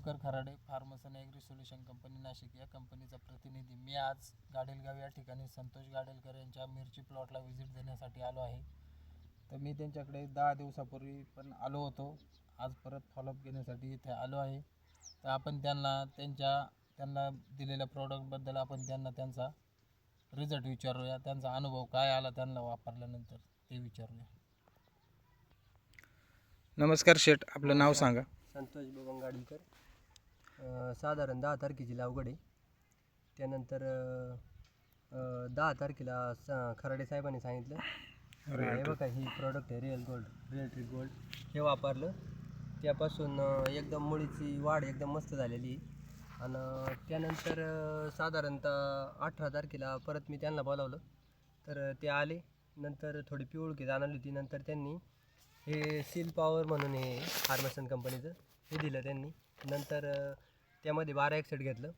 Diwakar Kharade, Farmson agri solution company Nashik या कंपनीचा प्रतिनिधी. मी आज गाडेलगाव या ठिकाणी संतोष गाडेलकर यांच्या मिरची प्लॉटला व्हिजिट देण्यासाठी आलो आहे. तर मी त्यांच्याकडे 10 दिवसापूर्वी पण आलो होतो. आज परत फॉलोअप घेण्यासाठी इथे आलो आहे. तर आपण त्यांना दिलेल्या प्रॉडक्टबद्दल आपण त्यांचा रिझल्ट विचारूया. त्यांचा अनुभव काय आला त्यांना वापरल्यानंतर ते विचारूया. नमस्कार शेठ, आपलं नाव सांगा. संतोष बबन गाडीलकर. साधारण 10 तारखेची लागवड आहे. त्यानंतर 10 तारखेला खराडे साहेबांनी सांगितलं हे बघा ही प्रॉडक्ट आहे रिअल ट्रिक गोल्ड, हे वापरलं. त्यापासून एकदम मुळीची वाढ एकदम मस्त झालेली. आणि त्यानंतर साधारणतः 18 तारखेला परत मी त्यांना बोलावलं, तर ते आले. नंतर थोडी पिवळकी जाणवली होती. नंतर त्यांनी हे सील पॉवर म्हणून हे फार्मसन कंपनीचं हे दिलं त्यांनी. नंतर त्यामध्ये 12 घेतलं.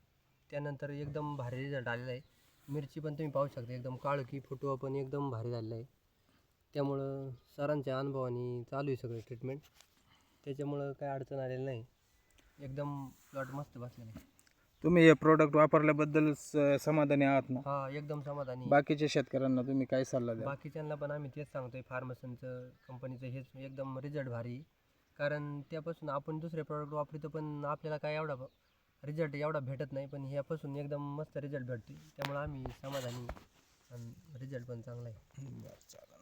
त्यानंतर एकदम भारी रिझल्ट आलेला आहे. मिरची पण तुम्ही पाहू शकता, एकदम काळकी फुटवा पण एकदम भारी झालेला आहे. त्यामुळं सरांच्या अनुभवाने चालू आहे सगळं ट्रीटमेंट. त्याच्यामुळं काय अडचण आलेली नाही. एकदम प्लॉट मस्त बसलेला आहे. तुम्ही हे प्रोडक्ट वापरल्याबद्दल समाधानी आहात ना? हां, एकदम समाधानी. बाकीच्या शेतकऱ्यांना तुम्ही काय सल्ला द्याल? बाकीच्यांना पण आम्ही तेच सांगतोय, फार्मसनचं कंपनीचं हेच एकदम रिझल्ट भारी. कारण त्यापासून आपण दुसरे प्रॉडक्ट वापरतो पण आपल्याला काय एवढा रिझल्ट एवढा भेटत नाही, पण ह्यापासून एकदम मस्त रिझल्ट भेटते. त्यामुळे आम्ही समाधानी आणि रिझल्ट पण चांगला आहे. बरं, चालेल.